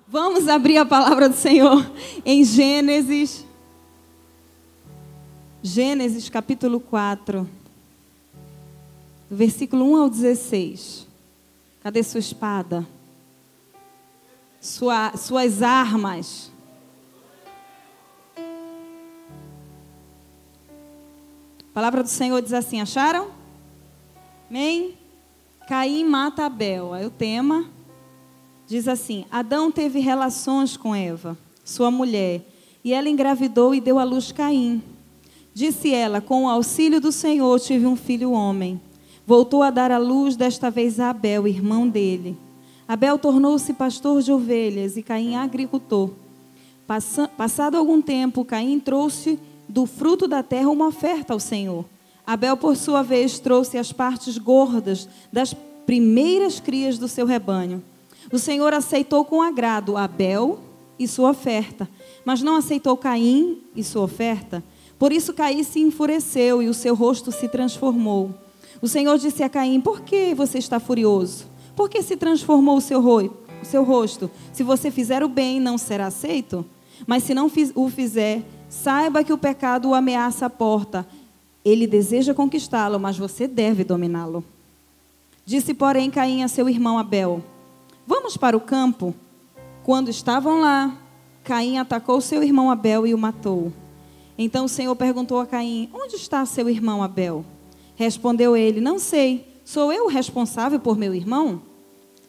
Vamos abrir a palavra do Senhor em Gênesis capítulo 4, versículo 1 ao 16. Cadê sua espada? Suas armas. A palavra do Senhor diz assim, acharam? Amém? Caim mata Abel. Aí o tema diz assim, Adão teve relações com Eva, sua mulher, e ela engravidou e deu à luz Caim. Disse ela, com o auxílio do Senhor tive um filho homem. Voltou a dar à luz desta vez a Abel, irmão dele. Abel tornou-se pastor de ovelhas e Caim agricultor. Passado algum tempo, Caim trouxe do fruto da terra uma oferta ao Senhor. Abel, por sua vez, trouxe as partes gordas das primeiras crias do seu rebanho. O Senhor aceitou com agrado Abel e sua oferta, mas não aceitou Caim e sua oferta. Por isso Caim se enfureceu e o seu rosto se transformou. O Senhor disse a Caim, por que você está furioso? Por que se transformou o seu rosto? Se você fizer o bem, não será aceito? Mas se não o fizer, saiba que o pecado o ameaça à porta. Ele deseja conquistá-lo, mas você deve dominá-lo. Disse, porém, Caim a seu irmão Abel, vamos para o campo? Quando estavam lá, Caim atacou seu irmão Abel e o matou. Então o Senhor perguntou a Caim, onde está seu irmão Abel? Respondeu ele, não sei, sou eu o responsável por meu irmão?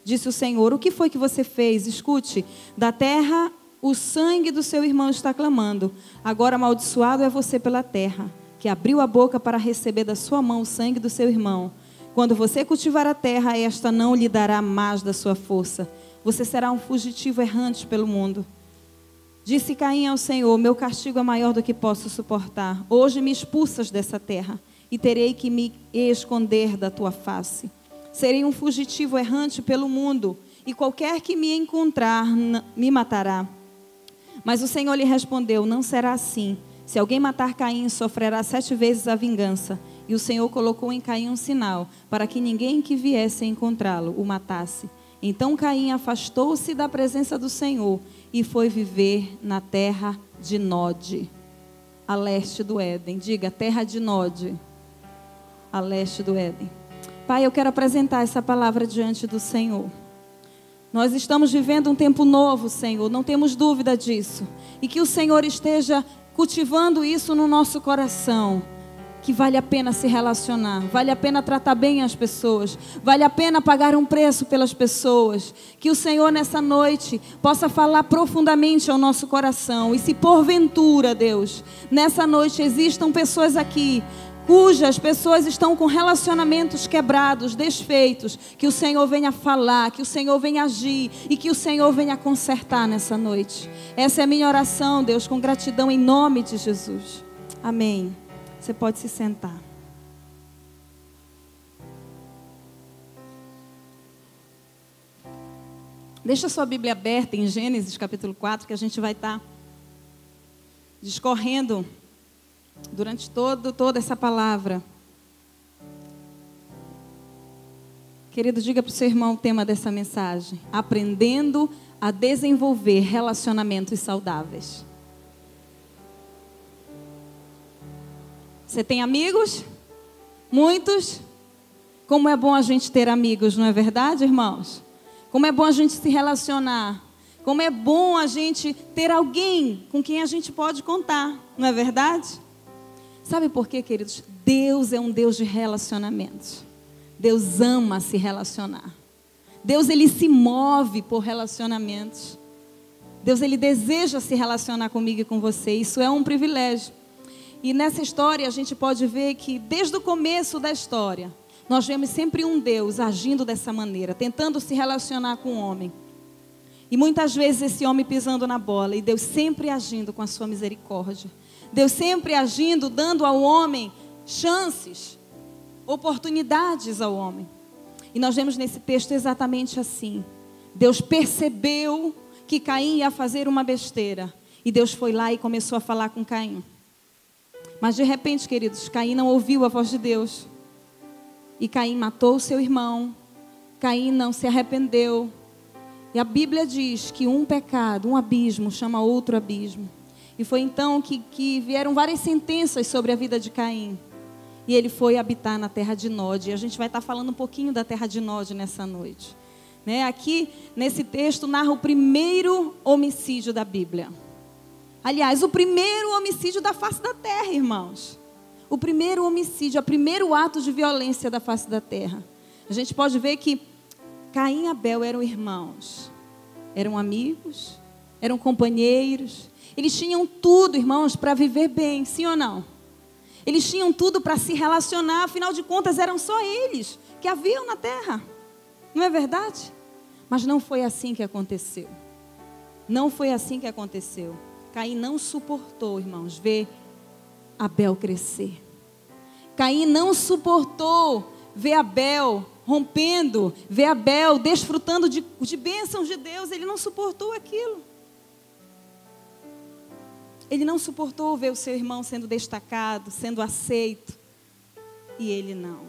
Disse o Senhor, o que foi que você fez? Escute, da terra o sangue do seu irmão está clamando. Agora amaldiçoado é você pela terra, que abriu a boca para receber da sua mão o sangue do seu irmão. Quando você cultivar a terra, esta não lhe dará mais da sua força. Você será um fugitivo errante pelo mundo. Disse Caim ao Senhor, meu castigo é maior do que posso suportar. Hoje me expulsas dessa terra e terei que me esconder da tua face. Serei um fugitivo errante pelo mundo e qualquer que me encontrar me matará. Mas o Senhor lhe respondeu, não será assim. Se alguém matar Caim, sofrerá 7 vezes a vingança. E o Senhor colocou em Caim um sinal, para que ninguém que viesse encontrá-lo o matasse. Então Caim afastou-se da presença do Senhor e foi viver na terra de Nod, a leste do Éden. Diga, terra de Nod, a leste do Éden. Pai, eu quero apresentar essa palavra diante do Senhor. Nós estamos vivendo um tempo novo, Senhor, não temos dúvida disso. E que o Senhor esteja cultivando isso no nosso coração. Que vale a pena se relacionar, vale a pena tratar bem as pessoas, vale a pena pagar um preço pelas pessoas. Que o Senhor nessa noite possa falar profundamente ao nosso coração. E se porventura, Deus, nessa noite existam pessoas aqui cujas pessoas estão com relacionamentos quebrados, desfeitos, que o Senhor venha falar, que o Senhor venha agir e que o Senhor venha consertar nessa noite. Essa é a minha oração, Deus, com gratidão em nome de Jesus. Amém. Você pode se sentar. Deixa a sua Bíblia aberta em Gênesis capítulo 4, que a gente vai estar discorrendo durante toda essa palavra. Querido, diga para o seu irmão o tema dessa mensagem. Aprendendo a desenvolver relacionamentos saudáveis. Você tem amigos? Muitos? Como é bom a gente ter amigos, não é verdade, irmãos? Como é bom a gente se relacionar. Como é bom a gente ter alguém com quem a gente pode contar, não é verdade? Sabe por quê, queridos? Deus é um Deus de relacionamentos. Deus ama se relacionar. Deus, Ele se move por relacionamentos. Deus, Ele deseja se relacionar comigo e com você. Isso é um privilégio. E nessa história a gente pode ver que desde o começo da história, nós vemos sempre um Deus agindo dessa maneira, tentando se relacionar com o homem. E muitas vezes esse homem pisando na bola, e Deus sempre agindo com a sua misericórdia. Deus sempre agindo, dando ao homem chances, oportunidades ao homem. E nós vemos nesse texto exatamente assim. Deus percebeu que Caim ia fazer uma besteira. E Deus foi lá e começou a falar com Caim. Mas de repente, queridos, Caim não ouviu a voz de Deus. E Caim matou o seu irmão. Caim não se arrependeu. E a Bíblia diz que um pecado, um abismo, chama outro abismo. E foi então que vieram várias sentenças sobre a vida de Caim. E ele foi habitar na terra de Nod. E a gente vai estar falando um pouquinho da terra de Nod nessa noite. Aqui, nesse texto, narra o primeiro homicídio da Bíblia. Aliás, o primeiro homicídio da face da terra, irmãos. O primeiro homicídio, o primeiro ato de violência da face da terra. A gente pode ver que Caim e Abel eram irmãos. Eram amigos, eram companheiros. Eles tinham tudo, irmãos, para viver bem, sim ou não? Eles tinham tudo para se relacionar, afinal de contas eram só eles que haviam na terra. Não é verdade? Mas não foi assim que aconteceu. Não foi assim que aconteceu. Caim não suportou, irmãos, ver Abel crescer. Caim não suportou ver Abel rompendo, ver Abel desfrutando de bênçãos de Deus. Ele não suportou aquilo. Ele não suportou ver o seu irmão sendo destacado, sendo aceito. E ele não.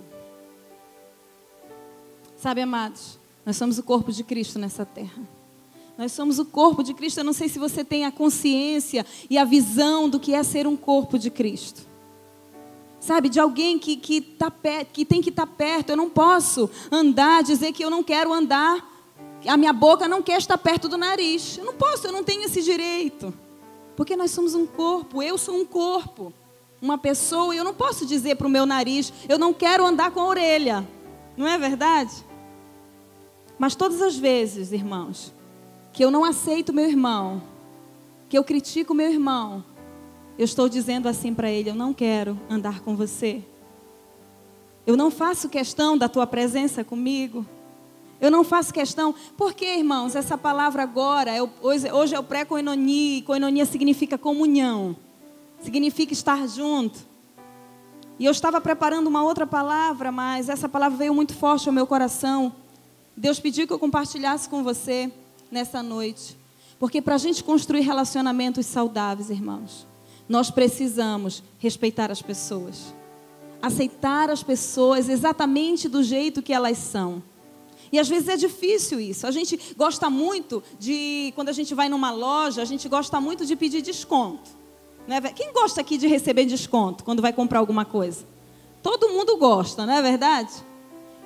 Sabe, amados, nós somos o corpo de Cristo nessa terra. Nós somos o corpo de Cristo. Eu não sei se você tem a consciência e a visão do que é ser um corpo de Cristo. Sabe, de alguém que tem que estar perto. Eu não posso andar, dizer que eu não quero andar. A minha boca não quer estar perto do nariz. Eu não posso, eu não tenho esse direito. Porque nós somos um corpo, eu sou um corpo. Uma pessoa, e eu não posso dizer para o meu nariz, eu não quero andar com a orelha. Não é verdade? Mas todas as vezes, irmãos, que eu não aceito meu irmão, que eu critico meu irmão, eu estou dizendo assim para ele, eu não quero andar com você. Eu não faço questão da tua presença comigo. Eu não faço questão. Porque, irmãos, essa palavra agora, hoje é o pré-koinonia, e koinonia significa comunhão. Significa estar junto. E eu estava preparando uma outra palavra, mas essa palavra veio muito forte ao meu coração. Deus pediu que eu compartilhasse com você nessa noite. Porque para a gente construir relacionamentos saudáveis, irmãos, nós precisamos respeitar as pessoas. Aceitar as pessoas exatamente do jeito que elas são. E às vezes é difícil isso. A gente gosta muito quando a gente vai numa loja, a gente gosta muito de pedir desconto. Não é? Quem gosta aqui de receber desconto quando vai comprar alguma coisa? Todo mundo gosta, não é verdade?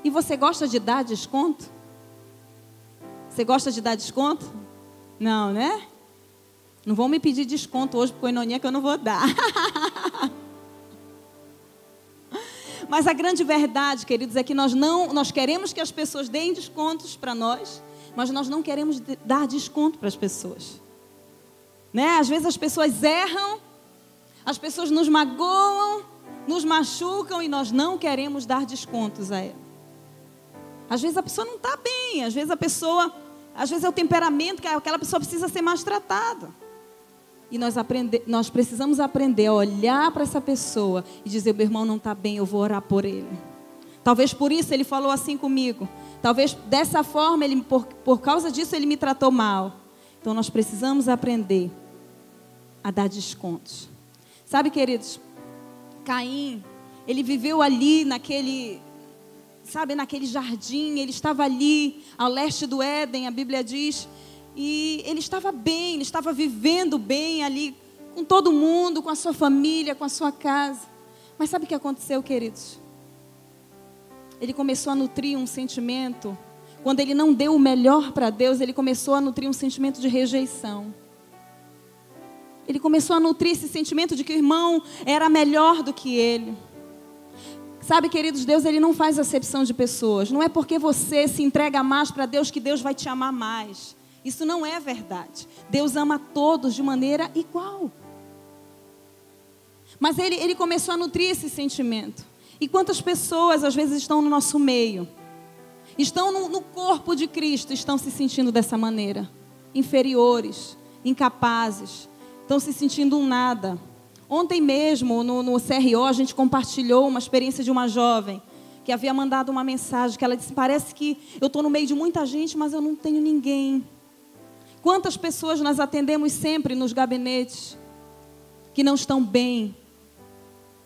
E você gosta de dar desconto? Você gosta de dar desconto? Não, né? Não vão me pedir desconto hoje por koinonia que eu não vou dar. Mas a grande verdade, queridos, é que nós queremos que as pessoas deem descontos para nós, mas nós não queremos dar desconto para as pessoas. Né? Às vezes as pessoas erram, as pessoas nos magoam, nos machucam e nós não queremos dar descontos a ela. Às vezes a pessoa não está bem, às vezes é o temperamento que aquela pessoa precisa ser mais tratada. E nós precisamos aprender a olhar para essa pessoa e dizer, meu irmão não está bem, eu vou orar por ele. Talvez por isso ele falou assim comigo. Talvez dessa forma, por causa disso, ele me tratou mal. Então nós precisamos aprender a dar descontos. Sabe, queridos, Caim, ele viveu ali naquele jardim, ele estava ali ao leste do Éden, a Bíblia diz. E ele estava bem, ele estava vivendo bem ali, com todo mundo, com a sua família, com a sua casa. Mas sabe o que aconteceu, queridos? Ele começou a nutrir um sentimento, quando ele não deu o melhor para Deus, ele começou a nutrir um sentimento de rejeição. Ele começou a nutrir esse sentimento de que o irmão era melhor do que ele. Sabe, queridos, Deus ele não faz acepção de pessoas. Não é porque você se entrega mais para Deus que Deus vai te amar mais. Isso não é verdade. Deus ama todos de maneira igual. Mas ele começou a nutrir esse sentimento. E quantas pessoas às vezes estão no nosso meio, estão no corpo de Cristo, estão se sentindo dessa maneira, inferiores, incapazes, estão se sentindo um nada. Ontem mesmo no CRO a gente compartilhou uma experiência de uma jovem que havia mandado uma mensagem que ela disse, parece que eu estou no meio de muita gente, mas eu não tenho ninguém. Quantas pessoas nós atendemos sempre nos gabinetes que não estão bem,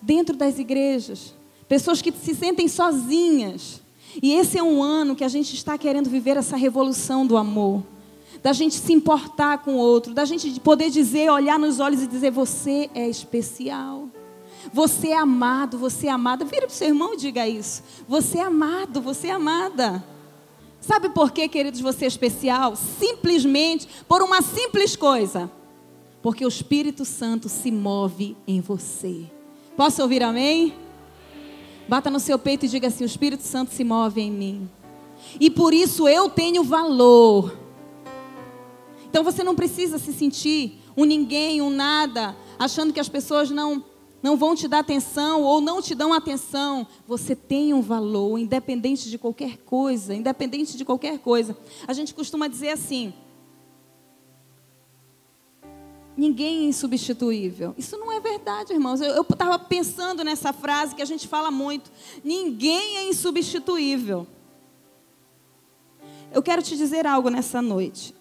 dentro das igrejas, pessoas que se sentem sozinhas. E esse é um ano que a gente está querendo viver essa revolução do amor, da gente se importar com o outro, da gente poder dizer, olhar nos olhos e dizer, você é especial, você é amado, você é amada. Vira para o seu irmão e diga isso, você é amado, você é amada. Sabe por quê, queridos, você é especial? Simplesmente por uma simples coisa, porque o Espírito Santo se move em você. Posso ouvir amém? Bata no seu peito e diga assim, o Espírito Santo se move em mim, e por isso eu tenho valor. Então você não precisa se sentir um ninguém, um nada, achando que as pessoas não vão te dar atenção ou não te dão atenção. Você tem um valor, independente de qualquer coisa, independente de qualquer coisa. A gente costuma dizer assim, ninguém é insubstituível. Isso não é verdade, irmãos. Eu estava pensando nessa frase que a gente fala muito. Ninguém é insubstituível. Eu quero te dizer algo nessa noite.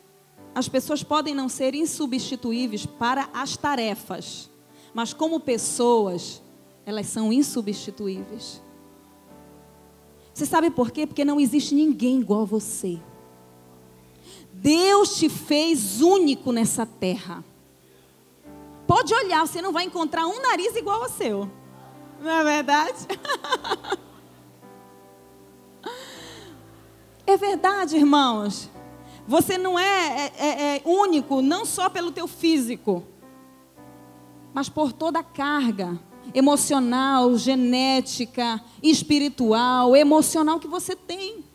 As pessoas podem não ser insubstituíveis para as tarefas, mas como pessoas, elas são insubstituíveis. Você sabe por quê? Porque não existe ninguém igual a você. Deus te fez único nessa terra. Pode olhar, você não vai encontrar um nariz igual ao seu. Não é verdade? É verdade, irmãos. Você não é único, não só pelo teu físico, mas por toda a carga emocional, genética, espiritual, emocional que você tem.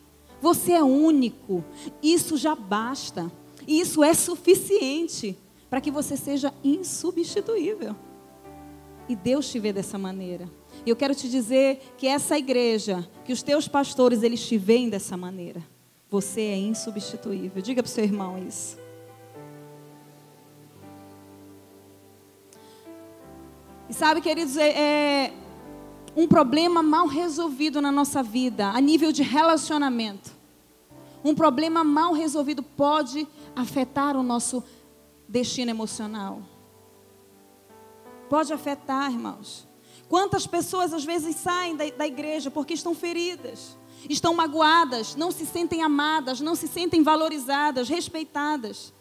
Você é único. Isso já basta. E isso é suficiente para que você seja insubstituível. E Deus te vê dessa maneira. E eu quero te dizer que essa igreja, que os teus pastores, eles te veem dessa maneira. Você é insubstituível. Diga para o seu irmão isso. E sabe, queridos, um problema mal resolvido na nossa vida, a nível de relacionamento. Um problema mal resolvido pode afetar o nosso destino emocional. Pode afetar, irmãos. Quantas pessoas às vezes saem da igreja porque estão feridas, estão magoadas, não se sentem amadas, não se sentem valorizadas, respeitadas.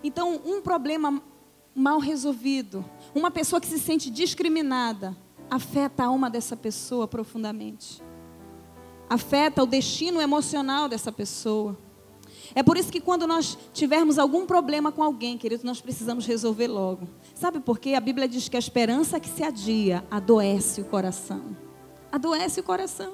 Então, um problema mal resolvido, uma pessoa que se sente discriminada, afeta a alma dessa pessoa profundamente. Afeta o destino emocional dessa pessoa. É por isso que quando nós tivermos algum problema com alguém, querido, nós precisamos resolver logo. Sabe por quê? A Bíblia diz que a esperança que se adia adoece o coração. Adoece o coração.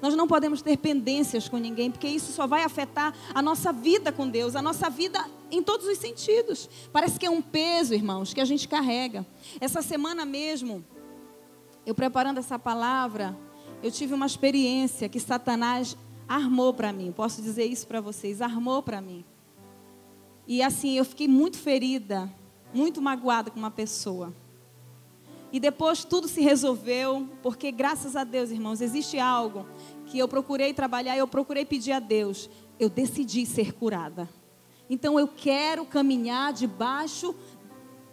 Nós não podemos ter pendências com ninguém, porque isso só vai afetar a nossa vida com Deus, a nossa vida em todos os sentidos. Parece que é um peso, irmãos, que a gente carrega. Essa semana mesmo, eu preparando essa palavra, eu tive uma experiência que Satanás armou para mim. Posso dizer isso para vocês? Armou para mim. E assim, eu fiquei muito ferida, muito magoada com uma pessoa. E depois tudo se resolveu, porque graças a Deus, irmãos, existe algo que eu procurei trabalhar, eu procurei pedir a Deus. Eu decidi ser curada. Então eu quero caminhar debaixo,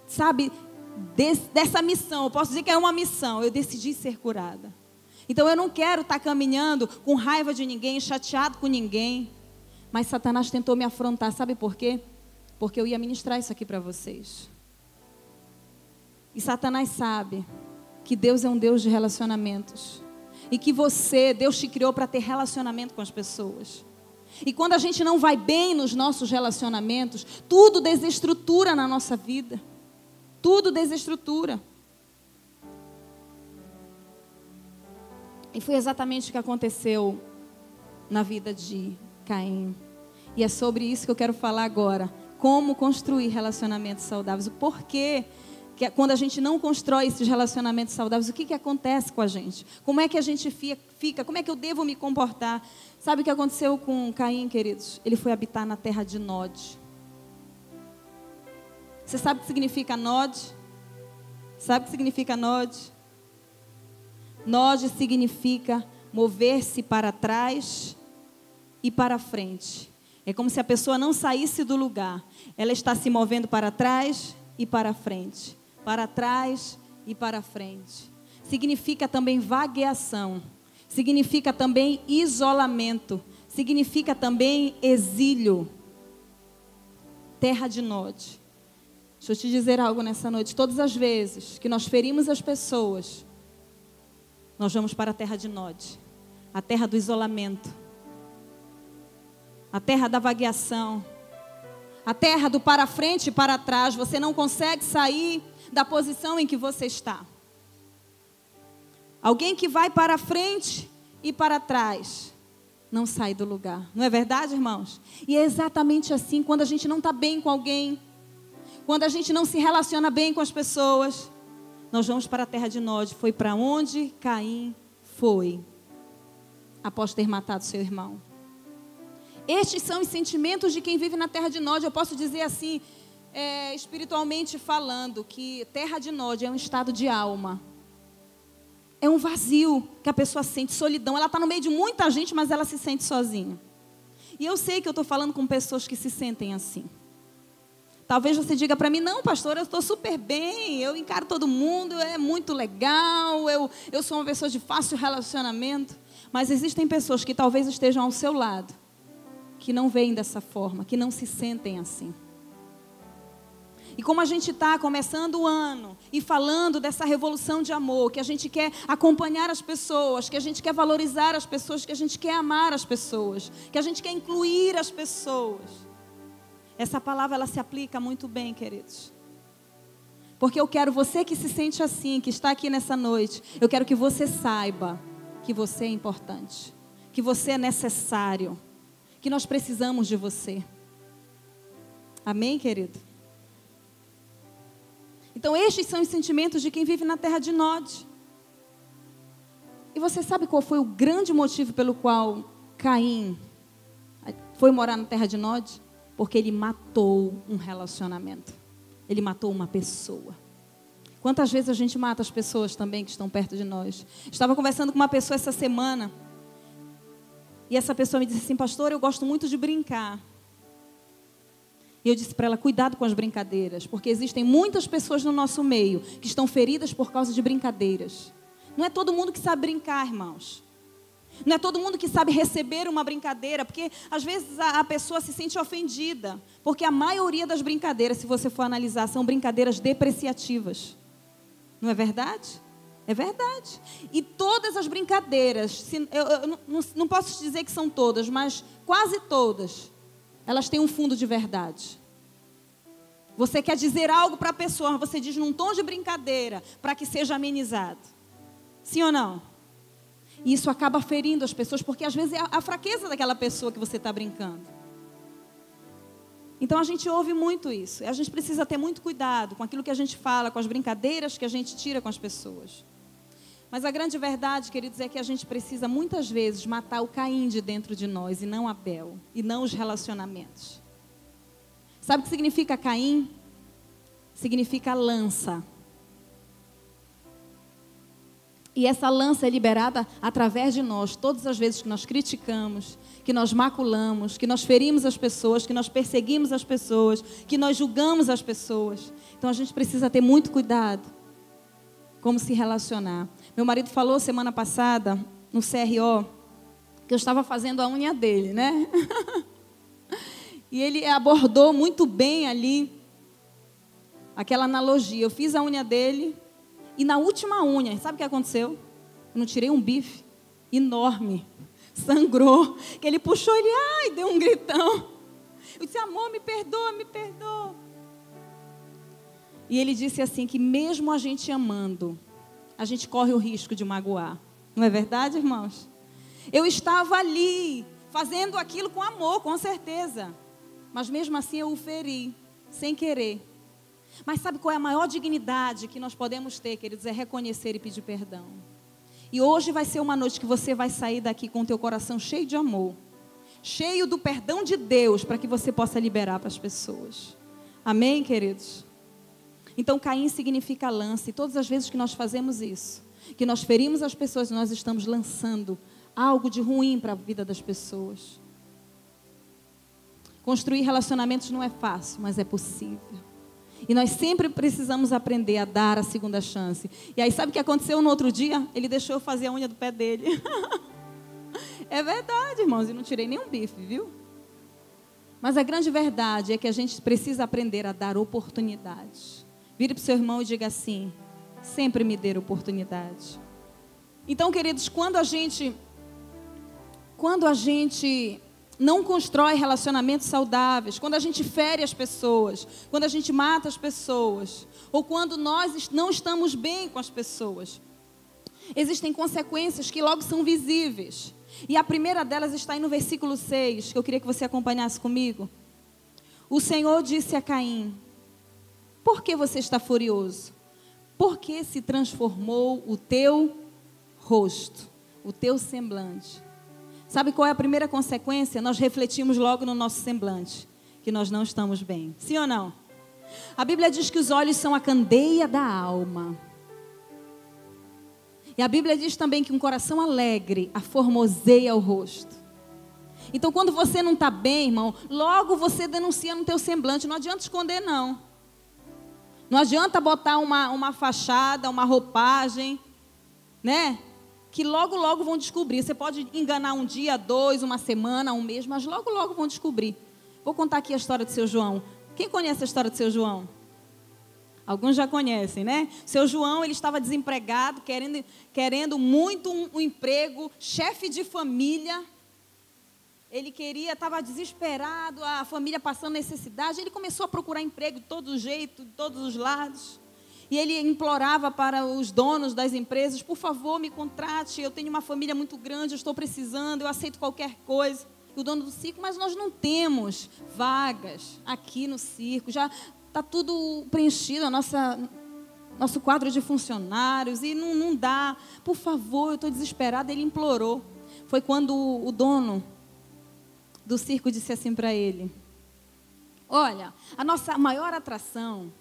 sabe, dessa missão. Eu posso dizer que é uma missão. Eu decidi ser curada. Então eu não quero estar caminhando com raiva de ninguém, chateado com ninguém. Mas Satanás tentou me afrontar, sabe por quê? Porque eu ia ministrar isso aqui para vocês. E Satanás sabe que Deus é um Deus de relacionamentos. E que Deus te criou para ter relacionamento com as pessoas. E quando a gente não vai bem nos nossos relacionamentos, tudo desestrutura na nossa vida. Tudo desestrutura. E foi exatamente o que aconteceu na vida de Caim. E é sobre isso que eu quero falar agora. Como construir relacionamentos saudáveis. O porquê que quando a gente não constrói esses relacionamentos saudáveis, o que acontece com a gente? Como é que a gente fica? Como é que eu devo me comportar? Sabe o que aconteceu com Caim, queridos? Ele foi habitar na terra de Nod. Você sabe o que significa Nod? Sabe o que significa Nod? Nod significa mover-se para trás e para frente. É como se a pessoa não saísse do lugar. Ela está se movendo para trás e para frente. Para trás ir para frente. Significa também vagueação. Significa também isolamento. Significa também exílio. Terra de Nod. Deixa eu te dizer algo nessa noite. Todas as vezes que nós ferimos as pessoas, nós vamos para a terra de Nod. A terra do isolamento. A terra da vagueação. A terra do para frente e para trás. Você não consegue sair da posição em que você está. Alguém que vai para frente e para trás não sai do lugar. Não é verdade, irmãos? E é exatamente assim quando a gente não está bem com alguém. Quando a gente não se relaciona bem com as pessoas. Nós vamos para a terra de Nod. Foi para onde Caim foi. Após ter matado seu irmão. Estes são os sentimentos de quem vive na terra de Nod. Eu posso dizer assim, espiritualmente falando, que terra de Nod é um estado de alma. É um vazio que a pessoa sente, solidão. Ela está no meio de muita gente, mas ela se sente sozinha. E eu sei que eu estou falando com pessoas que se sentem assim. Talvez você diga para mim, não, pastor, eu estou super bem, eu encaro todo mundo, é muito legal, eu sou uma pessoa de fácil relacionamento. Mas existem pessoas que talvez estejam ao seu lado, que não veem dessa forma, que não se sentem assim. E como a gente está começando o ano e falando dessa revolução de amor, que a gente quer acompanhar as pessoas, que a gente quer valorizar as pessoas, que a gente quer amar as pessoas, que a gente quer incluir as pessoas. Essa palavra, ela se aplica muito bem, queridos. Porque eu quero você que se sente assim, que está aqui nessa noite, eu quero que você saiba que você é importante, que você é necessário, que nós precisamos de você. Amém, querido? Então, estes são os sentimentos de quem vive na terra de Nod. E você sabe qual foi o grande motivo pelo qual Caim foi morar na terra de Nod? Porque ele matou um relacionamento. Ele matou uma pessoa. Quantas vezes a gente mata as pessoas também que estão perto de nós? Estava conversando com uma pessoa essa semana. E essa pessoa me disse assim, pastor, eu gosto muito de brincar. E eu disse para ela, cuidado com as brincadeiras, porque existem muitas pessoas no nosso meio que estão feridas por causa de brincadeiras. Não é todo mundo que sabe brincar, irmãos. Não é todo mundo que sabe receber uma brincadeira, porque às vezes a pessoa se sente ofendida, porque a maioria das brincadeiras, se você for analisar, são brincadeiras depreciativas. Não é verdade? É verdade. E todas as brincadeiras, eu não posso te dizer que são todas, mas quase todas, elas têm um fundo de verdade. Você quer dizer algo para a pessoa, você diz num tom de brincadeira, para que seja amenizado. Sim ou não? E isso acaba ferindo as pessoas, porque às vezes é a fraqueza daquela pessoa que você está brincando. Então a gente ouve muito isso. A gente precisa ter muito cuidado com aquilo que a gente fala, com as brincadeiras que a gente tira com as pessoas. Mas a grande verdade, queridos, é que a gente precisa muitas vezes matar o Caim de dentro de nós e não Abel, e não os relacionamentos. Sabe o que significa Caim? Significa lança. E essa lança é liberada através de nós, todas as vezes que nós criticamos, que nós maculamos, que nós ferimos as pessoas, que nós perseguimos as pessoas, que nós julgamos as pessoas. Então a gente precisa ter muito cuidado como se relacionar. Meu marido falou semana passada, no CRO, que eu estava fazendo a unha dele, né? E ele abordou muito bem ali aquela analogia. Eu fiz a unha dele e na última unha, sabe o que aconteceu? Eu não tirei um bife enorme, sangrou, que ele puxou, ele, ai, deu um gritão. Eu disse, amor, me perdoa, me perdoa. E ele disse assim, que mesmo a gente amando, a gente corre o risco de magoar. Não é verdade, irmãos? Eu estava ali, fazendo aquilo com amor, com certeza. Mas mesmo assim eu o feri, sem querer. Mas sabe qual é a maior dignidade que nós podemos ter, queridos? É reconhecer e pedir perdão. E hoje vai ser uma noite que você vai sair daqui com o teu coração cheio de amor. Cheio do perdão de Deus, para que você possa liberar para as pessoas. Amém, queridos? Então Caim significa lança. E todas as vezes que nós fazemos isso, que nós ferimos as pessoas, nós estamos lançando algo de ruim para a vida das pessoas. Construir relacionamentos não é fácil, mas é possível. E nós sempre precisamos aprender a dar a segunda chance. E aí, sabe o que aconteceu no outro dia? Ele deixou eu fazer a unha do pé dele. É verdade, irmãos, e não tirei nenhum bife, viu? Mas a grande verdade é que a gente precisa aprender a dar oportunidades. Vire para o seu irmão e diga assim: sempre me dê oportunidade. Então, queridos, quando a gente não constrói relacionamentos saudáveis, quando a gente fere as pessoas, quando a gente mata as pessoas, ou quando nós não estamos bem com as pessoas, existem consequências que logo são visíveis. E a primeira delas está aí no versículo 6, que eu queria que você acompanhasse comigo. O Senhor disse a Caim: por que você está furioso? Por que se transformou o teu rosto, o teu semblante? Sabe qual é a primeira consequência? Nós refletimos logo no nosso semblante, que nós não estamos bem. Sim ou não? A Bíblia diz que os olhos são a candeia da alma. E a Bíblia diz também que um coração alegre aformoseia o rosto. Então, quando você não está bem, irmão, logo você denuncia no teu semblante. Não adianta esconder, não. Não adianta botar uma fachada, uma roupagem, né? Que logo, logo vão descobrir. Você pode enganar um dia, 2, uma semana, um mês, mas logo, logo vão descobrir. Vou contar aqui a história do seu João. Quem conhece a história do seu João? Alguns já conhecem, né? Seu João, ele estava desempregado, querendo muito um emprego, chefe de família. Ele estava desesperado, a família passando necessidade. Ele começou a procurar emprego de todo jeito, de todos os lados. E ele implorava para os donos das empresas: por favor, me contrate, eu tenho uma família muito grande, eu estou precisando, eu aceito qualquer coisa. E o dono do circo: mas nós não temos vagas aqui no circo, já está tudo preenchido, nosso quadro de funcionários, e não dá, por favor, eu estou desesperado. Ele implorou. Foi quando o dono do circo disse assim para ele: olha, a nossa maior atração,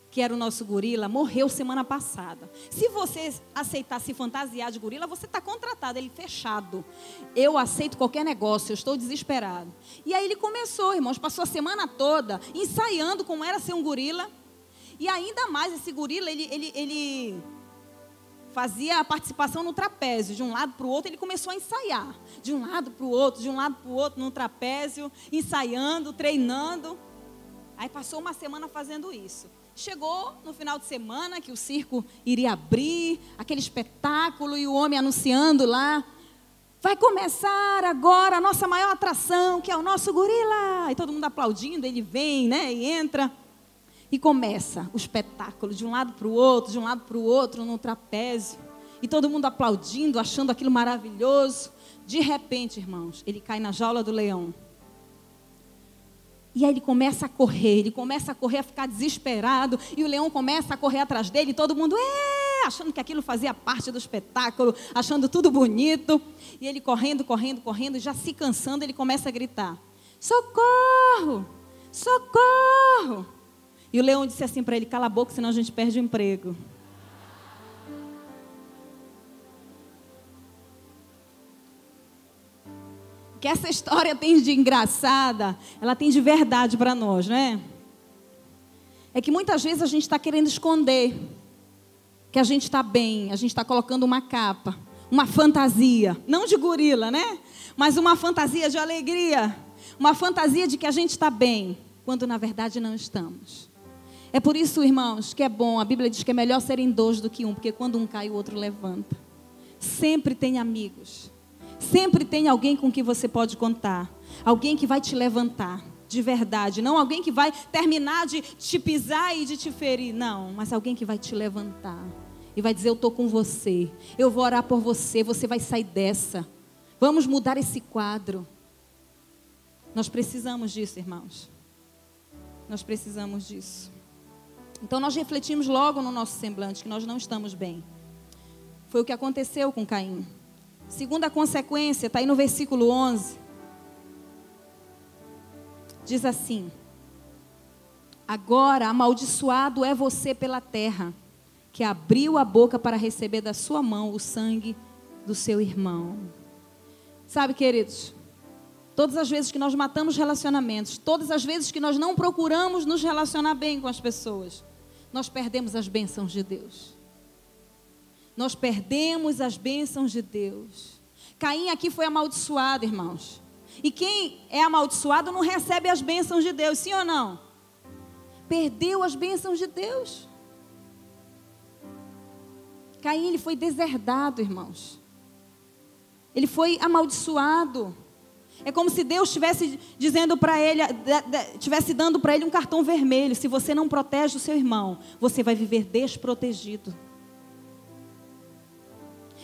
que era o nosso gorila, morreu semana passada. Se você aceitar se fantasiar de gorila, você está contratado. Ele: fechado. Eu aceito qualquer negócio, eu estou desesperado. E aí ele começou, irmãos, passou a semana toda ensaiando como era ser um gorila. E ainda mais, esse gorila, ele fazia a participação no trapézio. De um lado para o outro, ele começou a ensaiar. De um lado para o outro, de um lado para o outro, no trapézio, ensaiando, treinando. Aí passou uma semana fazendo isso. Chegou no final de semana que o circo iria abrir, aquele espetáculo, e o homem anunciando lá: vai começar agora a nossa maior atração, que é o nosso gorila. E todo mundo aplaudindo, ele vem, né, e entra. E começa o espetáculo, de um lado para o outro, no trapézio. E todo mundo aplaudindo, achando aquilo maravilhoso. De repente, irmãos, ele cai na jaula do leão. E aí ele começa a correr, a ficar desesperado. E o leão começa a correr atrás dele, e todo mundo, achando que aquilo fazia parte do espetáculo, achando tudo bonito. E ele correndo, já se cansando, ele começa a gritar: socorro, socorro. E o leão disse assim para ele: cala a boca, senão a gente perde o emprego. Que essa história tem de engraçada, ela tem de verdade para nós, né? É que muitas vezes a gente está querendo esconder que a gente está bem, a gente está colocando uma capa, uma fantasia, não de gorila, né? Mas uma fantasia de alegria, uma fantasia de que a gente está bem, quando na verdade não estamos. É por isso, irmãos, que é bom, a Bíblia diz que é melhor serem 2 do que 1, porque quando um cai, o outro levanta. Sempre tem amigos. Sempre tem alguém com quem você pode contar. Alguém que vai te levantar, de verdade. Não alguém que vai terminar de te pisar e de te ferir. Não, mas alguém que vai te levantar. E vai dizer: eu estou com você. Eu vou orar por você. Você vai sair dessa. Vamos mudar esse quadro. Nós precisamos disso, irmãos. Nós precisamos disso. Então nós refletimos logo no nosso semblante que nós não estamos bem. Foi o que aconteceu com Caim. Segunda consequência, está aí no versículo 11. Diz assim: agora amaldiçoado é você pela terra, que abriu a boca para receber da sua mão o sangue do seu irmão. Sabe, queridos, Todas as vezes que nós matamos relacionamentos, todas as vezes que nós não procuramos nos relacionar bem com as pessoas, nós perdemos as bênçãos de Deus. Nós perdemos as bênçãos de Deus. Caim aqui foi amaldiçoado, irmãos. E quem é amaldiçoado não recebe as bênçãos de Deus, sim ou não? Perdeu as bênçãos de Deus. Caim, ele foi deserdado, irmãos. Ele foi amaldiçoado. É como se Deus estivesse dizendo para ele, estivesse dando para ele um cartão vermelho. Se você não protege o seu irmão, você vai viver desprotegido.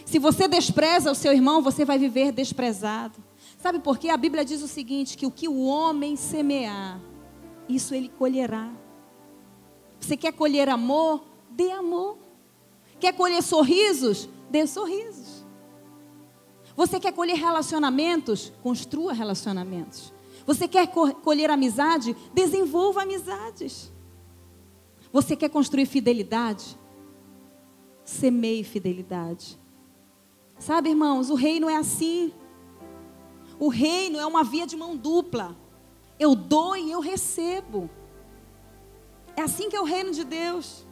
Se você despreza o seu irmão, você vai viver desprezado. Sabe por quê? A Bíblia diz o seguinte, que o que o homem semear, isso ele colherá. Você quer colher amor? Dê amor. Quer colher sorrisos? Dê sorrisos. Você quer colher relacionamentos? Construa relacionamentos. Você quer colher amizade? Desenvolva amizades. Você quer construir fidelidade? Semeie fidelidade. Sabe, irmãos, o reino é assim. O reino é uma via de mão dupla. Eu dou e eu recebo. É assim que é o reino de Deus.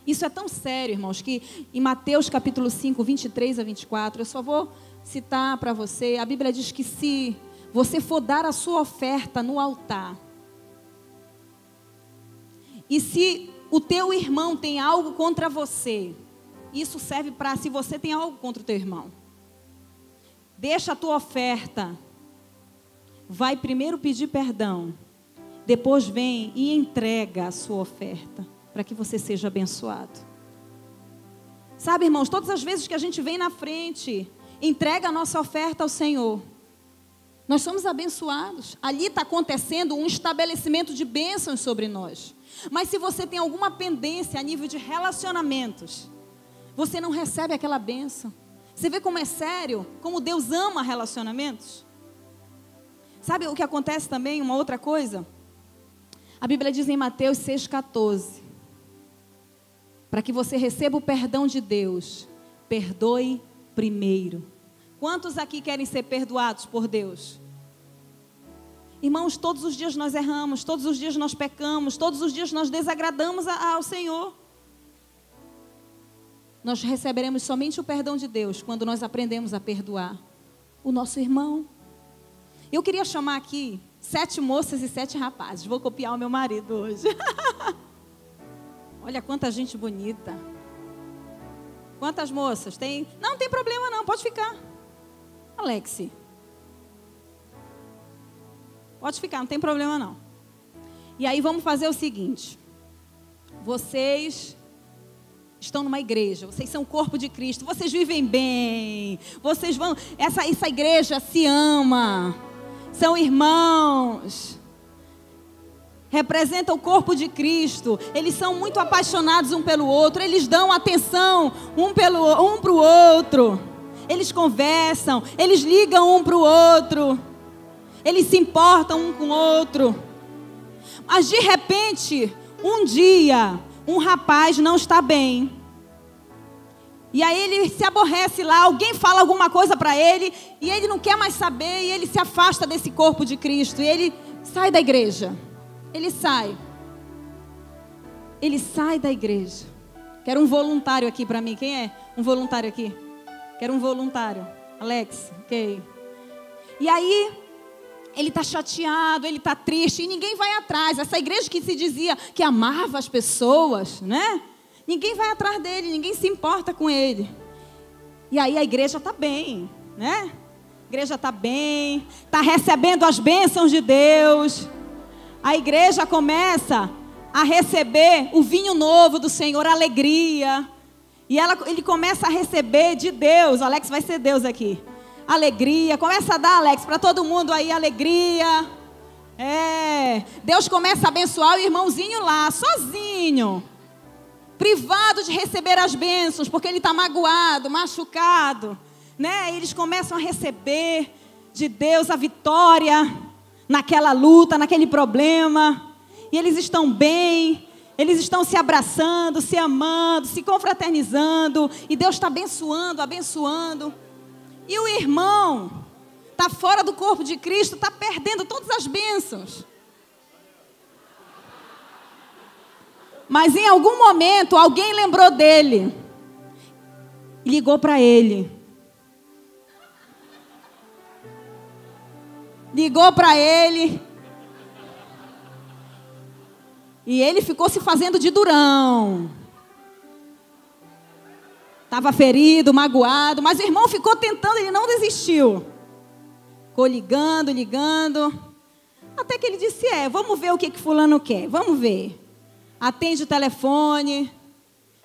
Isso é tão sério, irmãos, que em Mateus capítulo 5, 23 a 24, eu só vou citar para você, a Bíblia diz que se você for dar a sua oferta no altar, e se o teu irmão tem algo contra você, isso serve para se você tem algo contra o teu irmão, deixa a tua oferta, vai primeiro pedir perdão, depois vem e entrega a sua oferta, para que você seja abençoado. Sabe, irmãos, todas as vezes que a gente vem na frente, entrega a nossa oferta ao Senhor, nós somos abençoados. Ali está acontecendo um estabelecimento de bênçãos sobre nós. Mas se você tem alguma pendência a nível de relacionamentos, você não recebe aquela bênção. Você vê como é sério, como Deus ama relacionamentos? Sabe o que acontece também, uma outra coisa? A Bíblia diz em Mateus 6,14, para que você receba o perdão de Deus, perdoe primeiro. Quantos aqui querem ser perdoados por Deus? Irmãos, todos os dias nós erramos, todos os dias nós pecamos, todos os dias nós desagradamos ao Senhor. Nós receberemos somente o perdão de Deus quando nós aprendemos a perdoar o nosso irmão. Eu queria chamar aqui 7 moças e 7 rapazes. Vou copiar o meu marido hoje. Olha quanta gente bonita. Quantas moças? Tem? Não tem problema não, pode ficar. Alexi. Pode ficar, não tem problema não. E aí vamos fazer o seguinte. Vocês estão numa igreja, vocês são o corpo de Cristo, vocês vivem bem, vocês vão... Essa igreja se ama, são irmãos, representam o corpo de Cristo, eles são muito apaixonados um pelo outro, eles dão atenção um para o outro, eles conversam, eles ligam um para o outro, eles se importam um com o outro. Mas de repente, um dia, um rapaz não está bem, e aí ele se aborrece lá, alguém fala alguma coisa para ele, e ele não quer mais saber, e ele se afasta desse corpo de Cristo, e ele sai da igreja. Ele sai da igreja. Quero um voluntário aqui para mim. Quem é um voluntário aqui? Quero um voluntário. Alex, ok. E aí, ele está chateado, ele está triste, e ninguém vai atrás. Essa igreja que se dizia que amava as pessoas, né? Ninguém vai atrás dele, ninguém se importa com ele. E aí a igreja está bem, né? A igreja está bem, está recebendo as bênçãos de Deus. A igreja começa a receber o vinho novo do Senhor, a alegria. E ele começa a receber de Deus. Alex vai ser Deus aqui. Alegria. Começa a dar, Alex, para todo mundo aí, alegria. Deus começa a abençoar o irmãozinho lá, sozinho. Privado de receber as bênçãos, porque ele está magoado, machucado. Né? Eles começam a receber de Deus a vitória naquela luta, naquele problema, e eles estão bem, eles estão se abraçando, se amando, se confraternizando, e Deus está abençoando, abençoando, e o irmão está fora do corpo de Cristo, está perdendo todas as bênçãos. Mas em algum momento, alguém lembrou dele. E ligou para ele. Ligou para ele. E ele ficou se fazendo de durão. Estava ferido, magoado. Mas o irmão ficou tentando, ele não desistiu. Ficou ligando. Até que ele disse, vamos ver o que fulano quer. Vamos ver. Atende o telefone.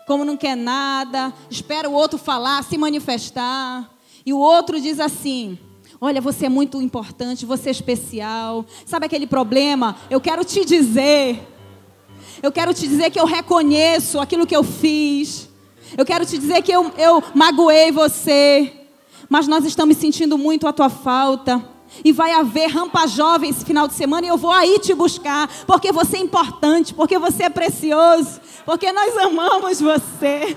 Como não quer nada. Espera o outro falar, se manifestar. E o outro diz assim, olha, você é muito importante, você é especial. Sabe aquele problema? Eu quero te dizer que eu reconheço aquilo que eu fiz. Eu quero te dizer que eu magoei você. Mas nós estamos sentindo muito a tua falta. E vai haver rampa jovem esse final de semana e eu vou aí te buscar. Porque você é importante, porque você é precioso. Porque nós amamos você.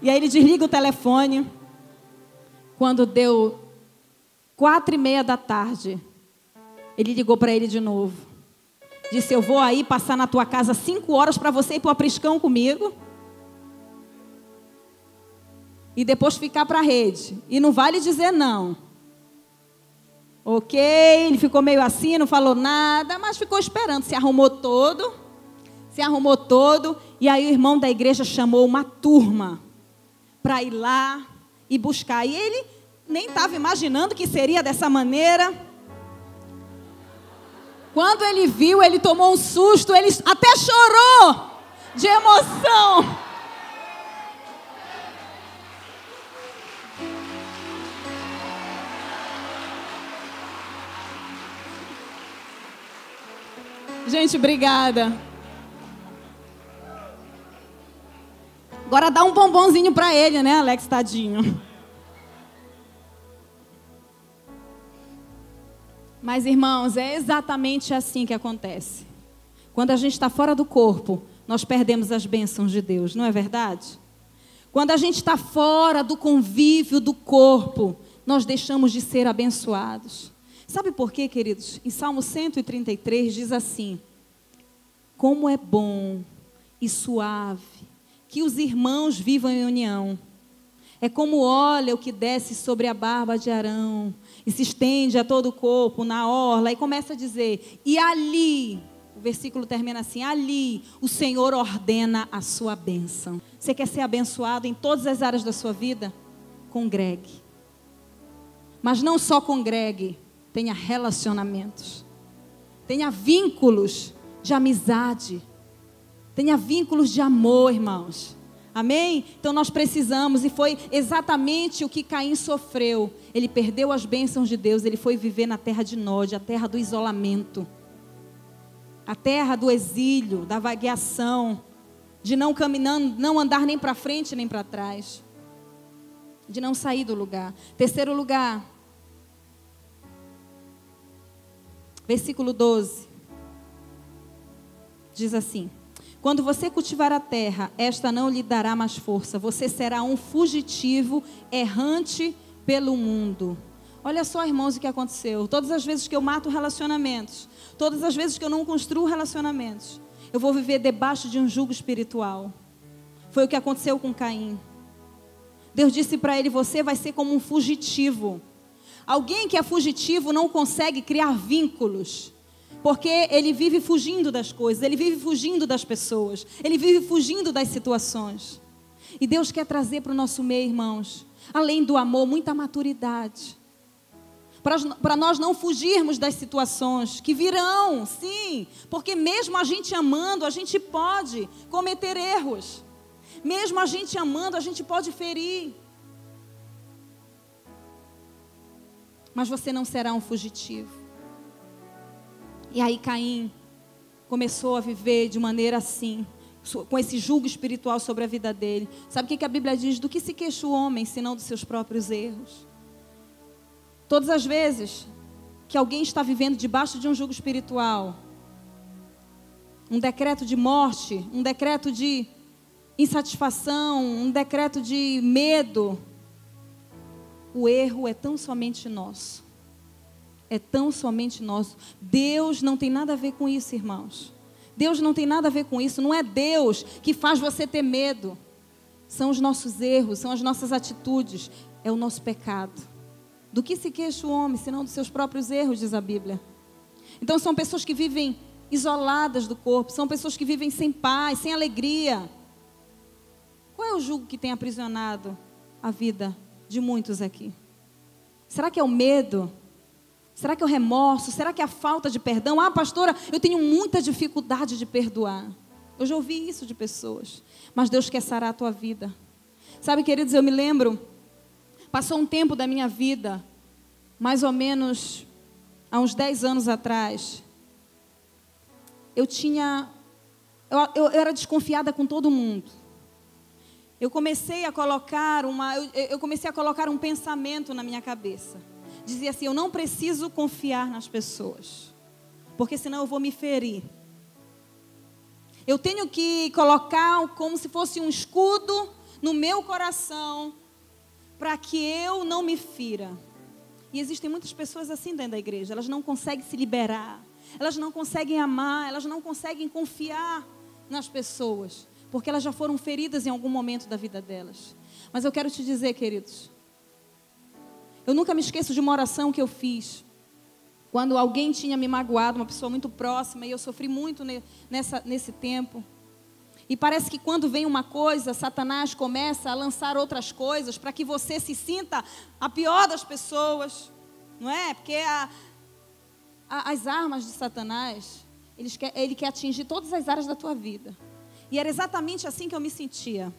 E aí ele desliga o telefone. Quando deu 4:30 da tarde, ele ligou para ele de novo. Disse, eu vou aí passar na tua casa 5 horas para você ir para o apriscão comigo. E depois ficar para a rede. E não vale dizer não. Ok, ele ficou meio assim, não falou nada, mas ficou esperando. Se arrumou todo. E aí o irmão da igreja chamou uma turma para ir lá e buscar. E ele nem estava imaginando que seria dessa maneira. Quando ele viu, ele tomou um susto, ele até chorou de emoção. Gente, obrigada. Agora dá um bombonzinho para ele, né, Alex, tadinho. Mas, irmãos, é exatamente assim que acontece. Quando a gente está fora do corpo, nós perdemos as bênçãos de Deus, não é verdade? Quando a gente está fora do convívio do corpo, nós deixamos de ser abençoados. Sabe por quê, queridos? Em Salmo 133 diz assim, como é bom e suave que os irmãos vivam em união. É como óleo que desce sobre a barba de Arão e se estende a todo o corpo, na orla, e começa a dizer, e ali, o versículo termina assim, ali o Senhor ordena a sua bênção. Você quer ser abençoado em todas as áreas da sua vida? Congregue. Mas não só congregue, tenha relacionamentos, tenha vínculos de amizade, tenha vínculos de amor, irmãos. Amém? Então nós precisamos, e foi exatamente o que Caim sofreu. Ele perdeu as bênçãos de Deus, ele foi viver na terra de Nod, a terra do isolamento, a terra do exílio, da vagueação, de não caminhar, não andar nem para frente nem para trás, de não sair do lugar. Terceiro lugar, versículo 12, diz assim, quando você cultivar a terra, esta não lhe dará mais força. Você será um fugitivo, errante pelo mundo. Olha só, irmãos, o que aconteceu. Todas as vezes que eu mato relacionamentos, todas as vezes que eu não construo relacionamentos, eu vou viver debaixo de um jugo espiritual. Foi o que aconteceu com Caim. Deus disse para ele, você vai ser como um fugitivo. Alguém que é fugitivo não consegue criar vínculos. Porque ele vive fugindo das coisas, ele vive fugindo das pessoas, ele vive fugindo das situações. E Deus quer trazer para o nosso meio, irmãos, além do amor, muita maturidade. Para nós não fugirmos das situações que virão, sim. Porque mesmo a gente amando, a gente pode cometer erros. Mesmo a gente amando, a gente pode ferir. Mas você não será um fugitivo. E aí Caim começou a viver de maneira assim, com esse jugo espiritual sobre a vida dele. Sabe o que a Bíblia diz? Do que se queixa o homem, senão dos seus próprios erros? Todas as vezes que alguém está vivendo debaixo de um jugo espiritual, um decreto de morte, um decreto de insatisfação, um decreto de medo, o erro é tão somente nosso. É tão somente nosso. Deus não tem nada a ver com isso, irmãos. Deus não tem nada a ver com isso. Não é Deus que faz você ter medo. São os nossos erros, são as nossas atitudes. É o nosso pecado. Do que se queixa o homem, senão dos seus próprios erros, diz a Bíblia. Então são pessoas que vivem isoladas do corpo. São pessoas que vivem sem paz, sem alegria. Qual é o jugo que tem aprisionado a vida de muitos aqui? Será que é o medo? Será que é o remorso? Será que é a falta de perdão? Ah, pastora, eu tenho muita dificuldade de perdoar. Eu já ouvi isso de pessoas. Mas Deus quer sarar a tua vida. Sabe, queridos, eu me lembro, passou um tempo da minha vida, mais ou menos há uns 10 anos atrás, eu era desconfiada com todo mundo. Eu comecei a colocar um pensamento na minha cabeça. Dizia assim: eu não preciso confiar nas pessoas, porque senão eu vou me ferir. Eu tenho que colocar como se fosse um escudo no meu coração, para que eu não me fira. E existem muitas pessoas assim dentro da igreja. Elas não conseguem se liberar, elas não conseguem amar, elas não conseguem confiar nas pessoas, porque elas já foram feridas em algum momento da vida delas. Mas eu quero te dizer, queridos, eu nunca me esqueço de uma oração que eu fiz, quando alguém tinha me magoado, uma pessoa muito próxima, e eu sofri muito nesse tempo. E parece que quando vem uma coisa, Satanás começa a lançar outras coisas, para que você se sinta a pior das pessoas, não é? Porque as armas de Satanás, ele quer atingir todas as áreas da tua vida. E era exatamente assim que eu me sentia.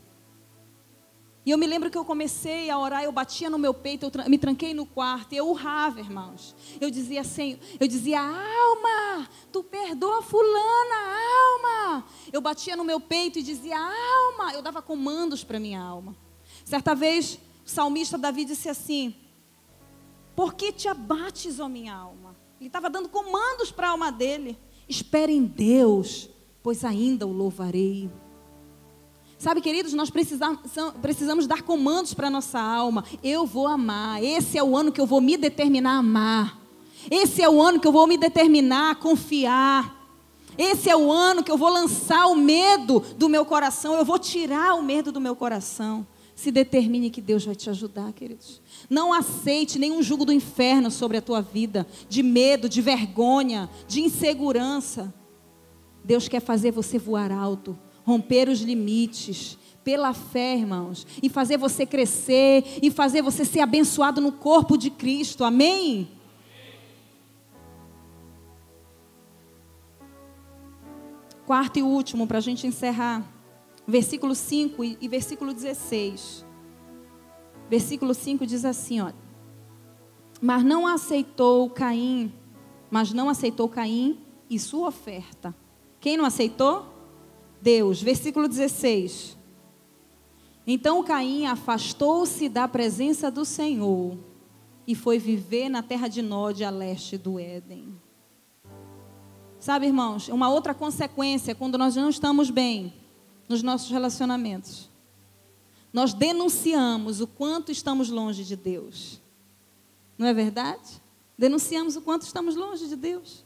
E eu me lembro que eu comecei a orar, eu batia no meu peito, eu me tranquei no quarto, e eu urrava, irmãos. Eu dizia assim, alma, tu perdoa fulana, alma. Eu batia no meu peito e dizia, alma. Eu dava comandos para minha alma. Certa vez, o salmista Davi disse assim: por que te abates, ó minha alma? Ele estava dando comandos para a alma dele. Espere em Deus, pois ainda o louvarei. Sabe, queridos, nós precisamos dar comandos para a nossa alma. Eu vou amar. Esse é o ano que eu vou me determinar a amar. Esse é o ano que eu vou me determinar a confiar. Esse é o ano que eu vou lançar o medo do meu coração. Eu vou tirar o medo do meu coração. Se determine que Deus vai te ajudar, queridos. Não aceite nenhum jugo do inferno sobre a tua vida, de medo, de vergonha, de insegurança. Deus quer fazer você voar alto, romper os limites, pela fé, irmãos, e fazer você crescer, e fazer você ser abençoado no corpo de Cristo, amém? Quarto e último, para a gente encerrar, versículo 5 e versículo 16. Versículo 5 diz assim, ó: mas não aceitou Caim e sua oferta. Quem não aceitou? Deus. Versículo 16. Então Caim afastou-se da presença do Senhor e foi viver na terra de Nod, a leste do Éden. Sabe, irmãos, uma outra consequência quando nós não estamos bem nos nossos relacionamentos, nós denunciamos o quanto estamos longe de Deus. Não é verdade? Denunciamos o quanto estamos longe de Deus.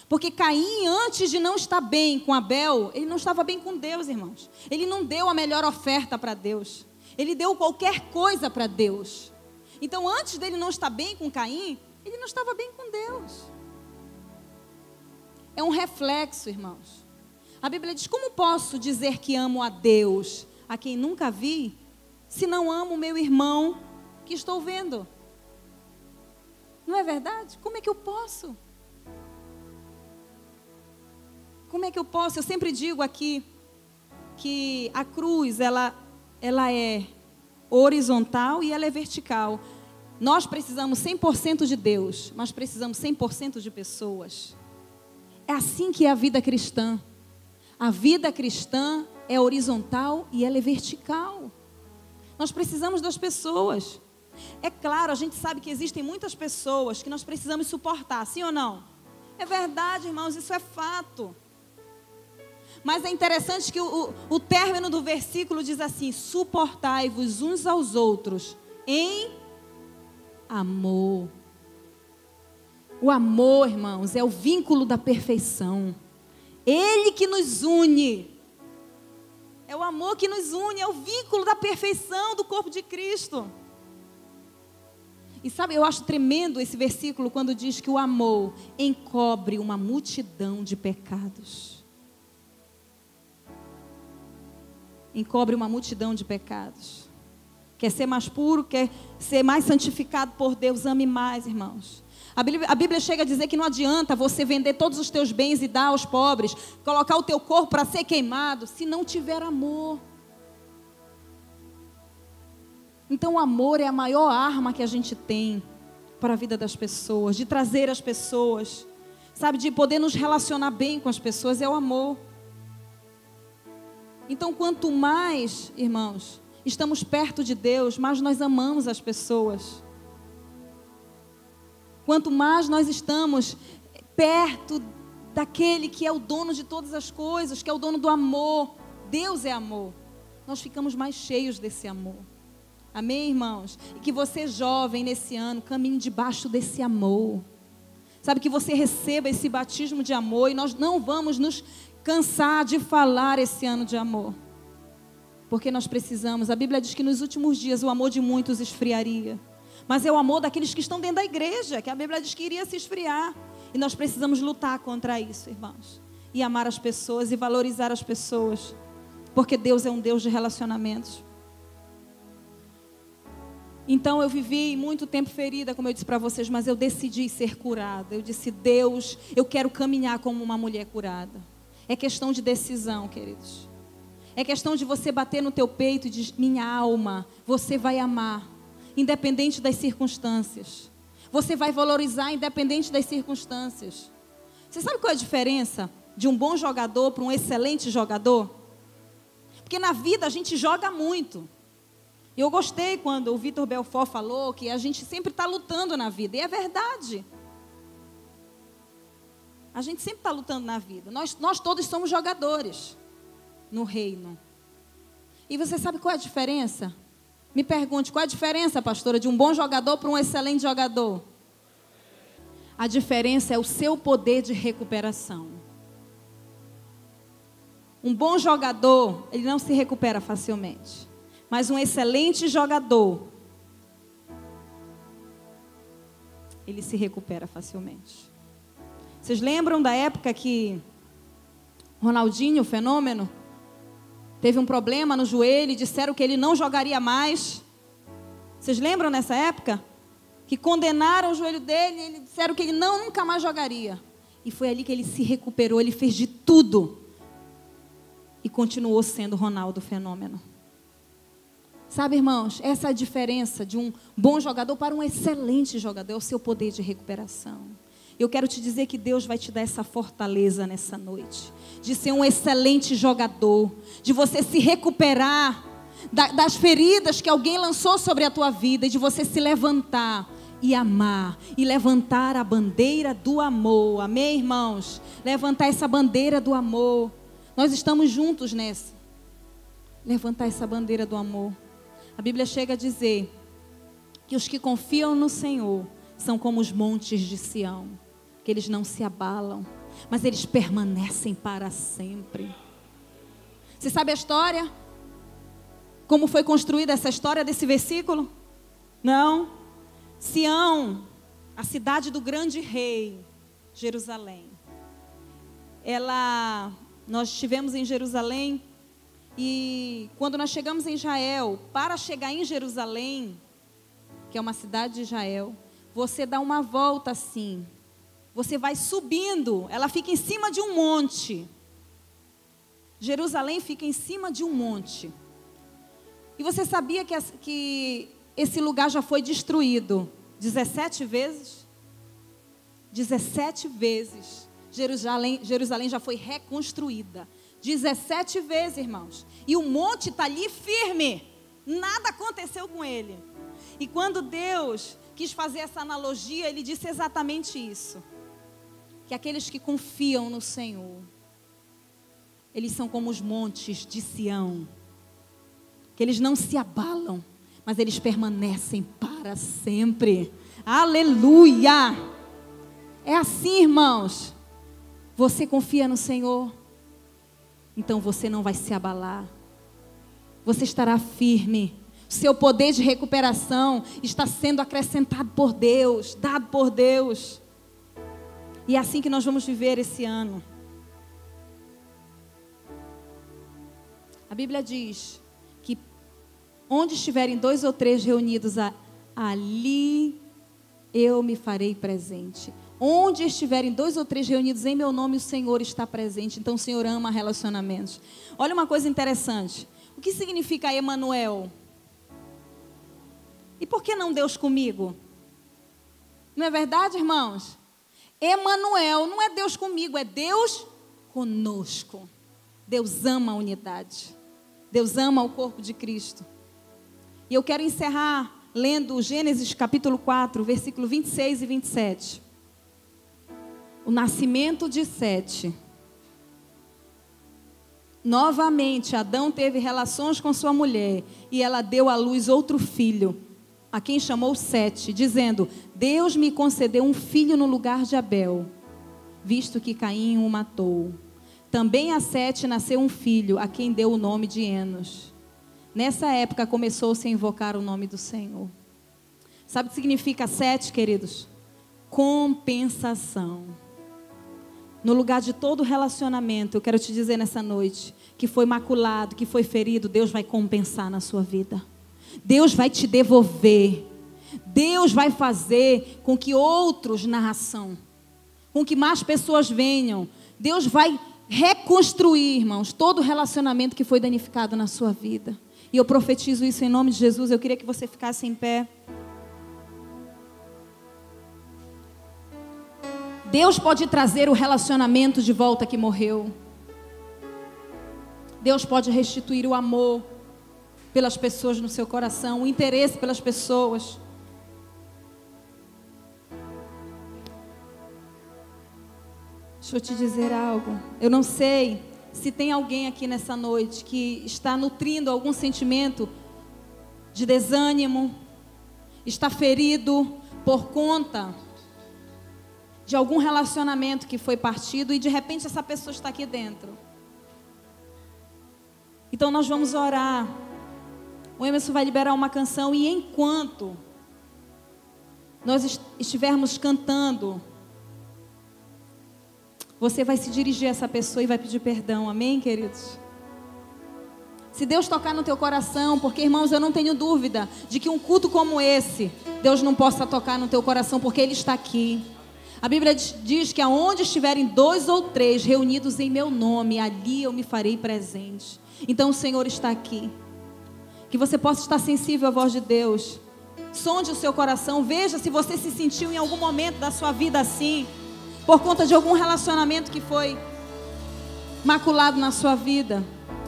Porque Caim, antes de não estar bem com Abel, ele não estava bem com Deus, irmãos. Ele não deu a melhor oferta para Deus. Ele deu qualquer coisa para Deus. Então, antes dele não estar bem com Caim, ele não estava bem com Deus. É um reflexo, irmãos. A Bíblia diz: como posso dizer que amo a Deus, a quem nunca vi, se não amo o meu irmão que estou vendo? Não é verdade? Como é que eu posso? Como é que eu posso? Eu sempre digo aqui que a cruz, ela é horizontal e ela é vertical. Nós precisamos 100% de Deus, mas precisamos 100% de pessoas. É assim que é a vida cristã. A vida cristã é horizontal e ela é vertical. Nós precisamos das pessoas. É claro, a gente sabe que existem muitas pessoas que nós precisamos suportar, sim ou não? É verdade, irmãos, isso é fato. Mas é interessante que o término do versículo diz assim: suportai-vos uns aos outros em amor. O amor, irmãos, é o vínculo da perfeição. Ele que nos une. É o amor que nos une, é o vínculo da perfeição do corpo de Cristo. E sabe, eu acho tremendo esse versículo quando diz que o amor encobre uma multidão de pecados. Encobre uma multidão de pecados. Quer ser mais puro, quer ser mais santificado por Deus, ame mais, irmãos. A Bíblia chega a dizer que não adianta você vender todos os teus bens e dar aos pobres, colocar o teu corpo para ser queimado, se não tiver amor. Então o amor é a maior arma que a gente tem para a vida das pessoas, de trazer as pessoas, sabe, de poder nos relacionar bem com as pessoas, é o amor. Então quanto mais, irmãos, estamos perto de Deus, mais nós amamos as pessoas. Quanto mais nós estamos perto daquele que é o dono de todas as coisas, que é o dono do amor, Deus é amor, nós ficamos mais cheios desse amor. Amém, irmãos? E que você jovem nesse ano caminhe debaixo desse amor. Sabe, que você receba esse batismo de amor, e nós não vamos nos cansar de falar esse ano de amor. Porque nós precisamos, a Bíblia diz que nos últimos dias o amor de muitos esfriaria. Mas é o amor daqueles que estão dentro da igreja, que a Bíblia diz que iria se esfriar. E nós precisamos lutar contra isso, irmãos. E amar as pessoas e valorizar as pessoas. Porque Deus é um Deus de relacionamentos. Então eu vivi muito tempo ferida, como eu disse para vocês, mas eu decidi ser curada. Eu disse, Deus, eu quero caminhar como uma mulher curada. É questão de decisão, queridos. É questão de você bater no teu peito e dizer, minha alma, você vai amar, independente das circunstâncias. Você vai valorizar independente das circunstâncias. Você sabe qual é a diferença de um bom jogador para um excelente jogador? Porque na vida a gente joga muito. E eu gostei quando o Vitor Belfort falou que a gente sempre está lutando na vida. E é verdade. A gente sempre está lutando na vida. Nós todos somos jogadores no reino. E você sabe qual é a diferença? Me pergunte, qual é a diferença, pastora, de um bom jogador para um excelente jogador? A diferença é o seu poder de recuperação. Um bom jogador, ele não se recupera facilmente. Mas um excelente jogador, ele se recupera facilmente. Vocês lembram da época que Ronaldinho, o fenômeno, teve um problema no joelho e disseram que ele não jogaria mais? Vocês lembram nessa época? Que condenaram o joelho dele e disseram que ele nunca mais jogaria. E foi ali que ele se recuperou, ele fez de tudo. E continuou sendo Ronaldo fenômeno. Sabe, irmãos, essa é a diferença de um bom jogador para um excelente jogador, é o seu poder de recuperação. Eu quero te dizer que Deus vai te dar essa fortaleza nessa noite, de ser um excelente jogador, de você se recuperar das feridas que alguém lançou sobre a tua vida, e de você se levantar e amar, e levantar a bandeira do amor. Amém, irmãos? Levantar essa bandeira do amor. Nós estamos juntos nessa. Levantar essa bandeira do amor. A Bíblia chega a dizer que os que confiam no Senhor são como os montes de Sião, que eles não se abalam, mas eles permanecem para sempre. Você sabe a história? Como foi construída essa história desse versículo? Não. Sião, a cidade do grande rei, Jerusalém. Nós estivemos em Jerusalém. E quando nós chegamos em Israel, para chegar em Jerusalém, que é uma cidade de Israel, você dá uma volta assim. Você vai subindo, ela fica em cima de um monte. Jerusalém fica em cima de um monte. E você sabia que esse lugar já foi destruído 17 vezes? 17 vezes. Jerusalém já foi reconstruída. 17 vezes, irmãos. E o monte está ali firme. Nada aconteceu com ele. E quando Deus quis fazer essa analogia, Ele disse exatamente isso. Que aqueles que confiam no Senhor, eles são como os montes de Sião. Que eles não se abalam, mas eles permanecem para para sempre. Aleluia! É assim, irmãos. Você confia no Senhor, então você não vai se abalar. Você estará firme. Seu poder de recuperação está sendo acrescentado por Deus, dado por Deus. E é assim que nós vamos viver esse ano. A Bíblia diz que onde estiverem 2 ou 3 reunidos, ali eu me farei presente. Onde estiverem 2 ou 3 reunidos em meu nome, o Senhor está presente. Então o Senhor ama relacionamentos. Olha uma coisa interessante. O que significa Emanuel? E por que não Deus comigo? Não é verdade, irmãos? Emanuel não é Deus comigo, é Deus conosco. Deus ama a unidade. Deus ama o corpo de Cristo. E eu quero encerrar lendo Gênesis capítulo 4, versículo 26 e 27. O nascimento de Sete. Novamente, Adão teve relações com sua mulher e ela deu à luz outro filho, a quem chamou Sete, dizendo: Deus me concedeu um filho no lugar de Abel, visto que Caim o matou. Também a Sete nasceu um filho, a quem deu o nome de Enos. Nessa época começou-se a invocar o nome do Senhor. Sabe o que significa Sete, queridos? Compensação. No lugar de todo relacionamento, eu quero te dizer nessa noite, que foi maculado, que foi ferido, Deus vai compensar na sua vida. Deus vai te devolver. Deus vai fazer com que outros narração, com que mais pessoas venham. Deus vai reconstruir, irmãos, todo relacionamento que foi danificado na sua vida. E eu profetizo isso em nome de Jesus. Eu queria que você ficasse em pé. Deus pode trazer o relacionamento de volta que morreu. Deus pode restituir o amor pelas pessoas no seu coração, o interesse pelas pessoas. Deixa eu te dizer algo. Eu não sei se tem alguém aqui nessa noite que está nutrindo algum sentimento de desânimo, está ferido por conta de algum relacionamento que foi partido e de repente essa pessoa está aqui dentro. Então nós vamos orar. O Emerson vai liberar uma canção e enquanto nós estivermos cantando, você vai se dirigir a essa pessoa e vai pedir perdão. Amém, queridos? Se Deus tocar no teu coração, porque, irmãos, eu não tenho dúvida de que um culto como esse, Deus não possa tocar no teu coração, porque Ele está aqui. A Bíblia diz que aonde estiverem 2 ou 3 reunidos em meu nome, ali eu me farei presente. Então o Senhor está aqui. Que você possa estar sensível à voz de Deus. Sonde o seu coração, veja se você se sentiu em algum momento da sua vida assim, por conta de algum relacionamento que foi maculado na sua vida.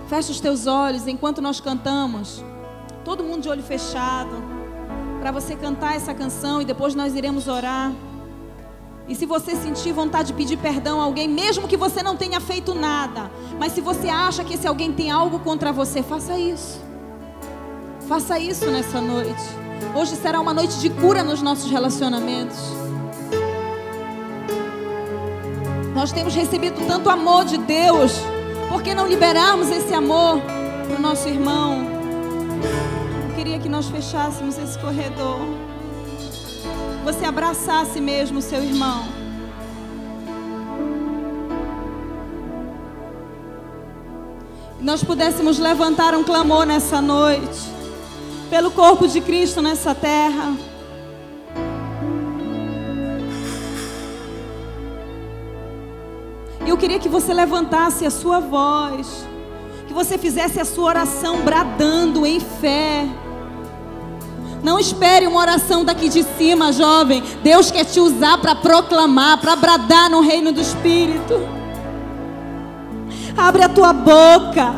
Feche os teus olhos enquanto nós cantamos. Todo mundo de olho fechado, para você cantar essa canção e depois nós iremos orar. E se você sentir vontade de pedir perdão a alguém, mesmo que você não tenha feito nada, mas se você acha que esse alguém tem algo contra você, faça isso. Faça isso nessa noite. Hoje será uma noite de cura nos nossos relacionamentos. Nós temos recebido tanto amor de Deus, por que não liberarmos esse amor para o nosso irmão? Eu queria que nós fechássemos esse corredor. Você abraçasse mesmo o seu irmão. Nós pudéssemos levantar um clamor nessa noite, pelo corpo de Cristo nessa terra. Eu queria que você levantasse a sua voz, que você fizesse a sua oração bradando em fé. Não espere uma oração daqui de cima, jovem. Deus quer te usar para proclamar, para bradar no reino do Espírito. Abre a tua boca.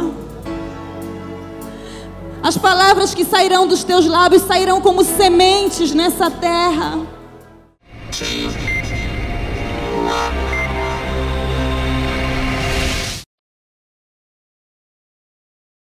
As palavras que sairão dos teus lábios sairão como sementes nessa terra.